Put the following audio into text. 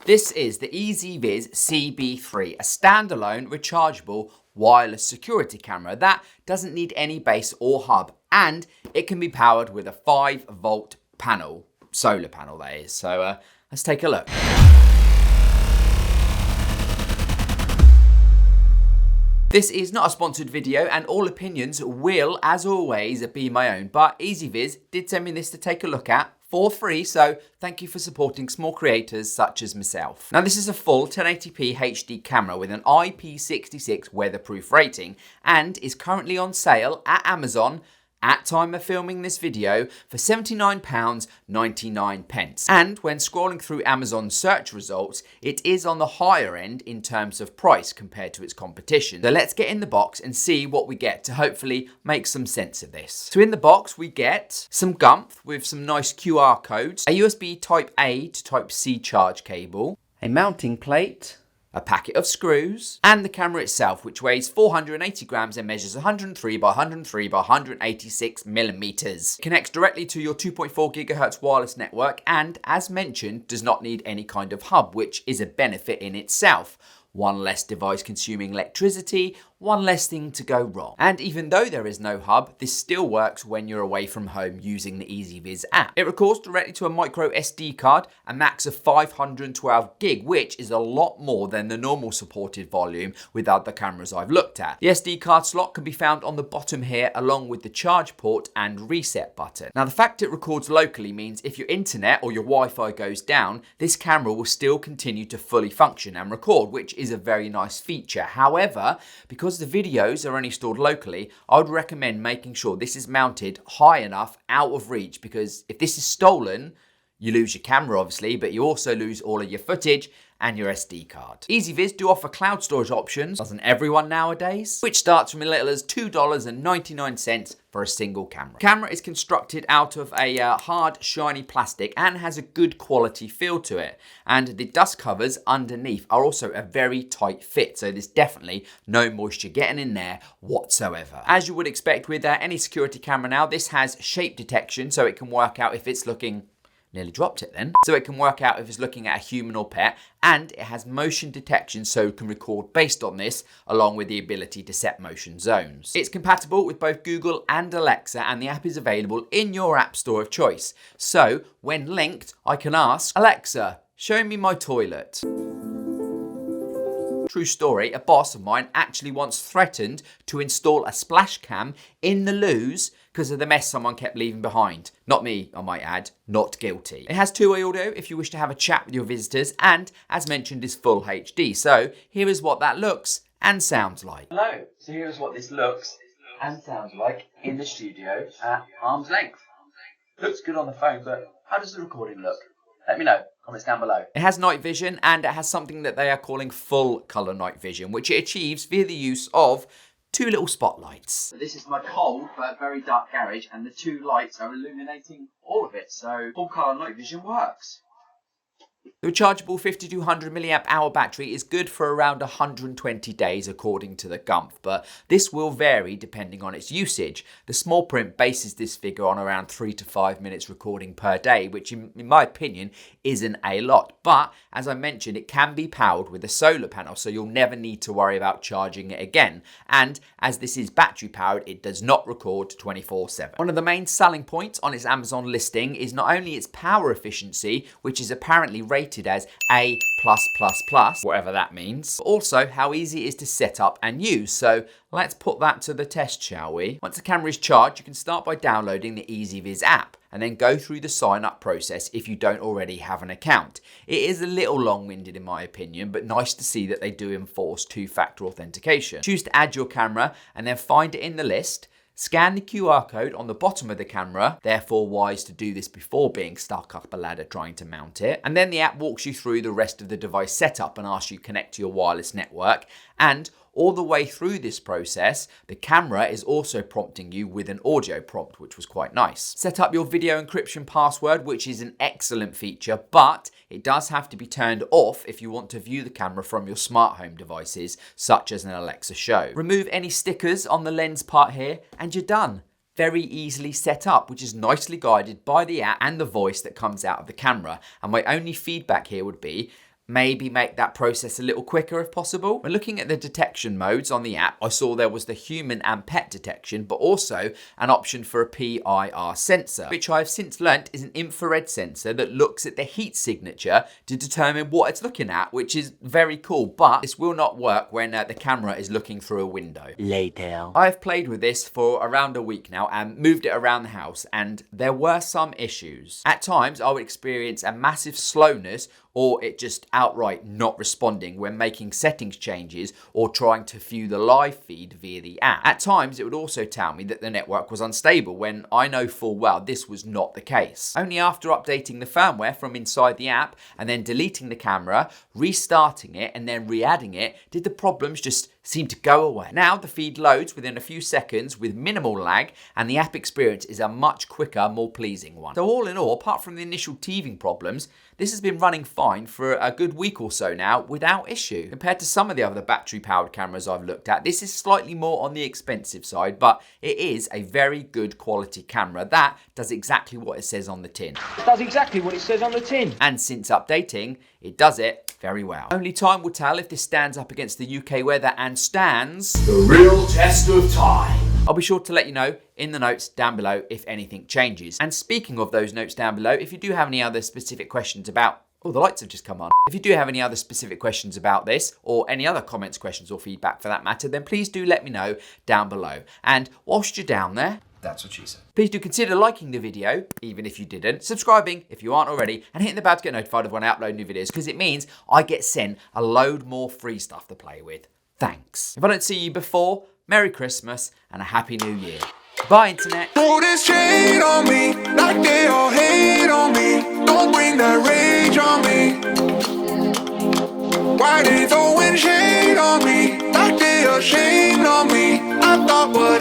This is the EZVIZ CB3, a standalone rechargeable wireless security camera that doesn't need any base or hub, and it can be powered with a 5-volt panel, solar panel that is. So let's take a look. This is not a sponsored video and all opinions will, as always, be my own, but EZVIZ did send me this to take a look at for free, so thank you for supporting small creators such as myself. Now this is a full 1080p HD camera with an IP66 weatherproof rating and is currently on sale at Amazon at time of filming this video for £79.99. And when scrolling through Amazon search results, it is on the higher end in terms of price compared to its competition. So let's get in the box and see what we get to hopefully make some sense of this. So in the box we get some gump with some nice QR codes, a USB Type A to Type C charge cable, a mounting plate, a packet of screws, and the camera itself, which weighs 480 grams and measures 103 by 103 by 186 millimeters. Connects directly to your 2.4 gigahertz wireless network and, as mentioned, does not need any kind of hub, which is a benefit in itself. One less device consuming electricity, one less thing to go wrong. And even though there is no hub, this still works when you're away from home using the EZVIZ app. It records directly to a micro SD card, a max of 512 gig, which is a lot more than the normal supported volume with other cameras I've looked at. The SD card slot can be found on the bottom here, along with the charge port and reset button. Now the fact it records locally means if your internet or your Wi-Fi goes down, this camera will still continue to fully function and record, which is a very nice feature. However, because the videos are only stored locally, I would recommend making sure this is mounted high enough out of reach, because if this is stolen, you lose your camera obviously, but you also lose all of your footage and your SD card. EZVIZ do offer cloud storage options, doesn't everyone nowadays? Which starts from as little as $2.99 for a single camera. The camera is constructed out of a hard, shiny plastic and has a good quality feel to it. And the dust covers underneath are also a very tight fit, so there's definitely no moisture getting in there whatsoever. As you would expect with any security camera now, this has shape detection, so it can work out if it's looking... Nearly dropped it then. So it can work out if it's looking at a human or pet, and it has motion detection, so it can record based on this, along with the ability to set motion zones. It's compatible with both Google and Alexa, and the app is available in your app store of choice. So when linked, I can ask, Alexa, show me my toilet. True story, a boss of mine actually once threatened to install a splash cam in the loos because of the mess someone kept leaving behind. Not me, I might add, not guilty. It has two-way audio if you wish to have a chat with your visitors, and as mentioned is full HD. So here is what that looks and sounds like. Hello, so here is what this looks and sounds like in the studio at arm's length. Looks good on the phone, but how does the recording look? Let me know. Comments down below. It has night vision, and it has something that they are calling full color night vision, which it achieves via the use of two little spotlights. So this is my cold but very dark garage, and the two lights are illuminating all of it, so full color night vision works. The rechargeable 5200 mAh battery is good for around 120 days according to the Gump, but this will vary depending on its usage. The small print bases this figure on around 3 to 5 minutes recording per day, which in my opinion isn't a lot. But as I mentioned, it can be powered with a solar panel, so you'll never need to worry about charging it again. And as this is battery powered, it does not record 24/7. One of the main selling points on its Amazon listing is not only its power efficiency, which is apparently rated as A+++, whatever that means, but also how easy it is to set up and use. So let's put that to the test, shall we? Once the camera is charged, you can start by downloading the EZVIZ app and then go through the sign up process if you don't already have an account. It is a little long-winded in my opinion, but nice to see that they do enforce two-factor authentication. Choose to add your camera and then find it in the list. Scan the QR code on the bottom of the camera, therefore wise to do this before being stuck up a ladder trying to mount it. And then the app walks you through the rest of the device setup and asks you to connect to your wireless network. And all the way through this process, the camera is also prompting you with an audio prompt, which was quite nice. Set up your video encryption password, which is an excellent feature, but it does have to be turned off if you want to view the camera from your smart home devices, such as an Alexa Show. Remove any stickers on the lens part here, and you're done. Very easily set up, which is nicely guided by the app and the voice that comes out of the camera. And my only feedback here would be, maybe make that process a little quicker if possible. When looking at the detection modes on the app, I saw there was the human and pet detection, but also an option for a PIR sensor, which I've since learnt is an infrared sensor that looks at the heat signature to determine what it's looking at, which is very cool, but this will not work when the camera is looking through a window. Later. I've played with this for around a week now and moved it around the house, and there were some issues. At times, I would experience a massive slowness or it just outright not responding when making settings changes or trying to view the live feed via the app. At times, it would also tell me that the network was unstable when I know full well this was not the case. Only after updating the firmware from inside the app and then deleting the camera, restarting it and then re-adding it, did the problems just seem to go away. Now the feed loads within a few seconds with minimal lag, and the app experience is a much quicker, more pleasing one. So all in all, apart from the initial teething problems, this has been running fine for a good week or so now without issue. Compared to some of the other battery powered cameras I've looked at, this is slightly more on the expensive side, but it is a very good quality camera that does exactly what it says on the tin. It does exactly what it says on the tin. And since updating, it does it very well. Only time will tell if this stands up against the UK weather and stands the real test of time. I'll be sure to let you know in the notes down below if anything changes. And speaking of those notes down below, if you do have any other specific questions about... Oh, the lights have just come on. If you do have any other specific questions about this, or any other comments, questions, or feedback for that matter, then please do let me know down below. And whilst you're down there, That's what she said. please do consider liking the video, even if you didn't, subscribing if you aren't already, and hitting the bell to get notified of when I upload new videos, because it means I get sent a load more free stuff to play with. Thanks. If I don't see you before, Merry Christmas and a Happy New Year. Bye, Internet. Throw this shade on me, like they all hate on me. Don't bring that rage on me. Why they throwing shade on me, like they ashamed on me? I thought what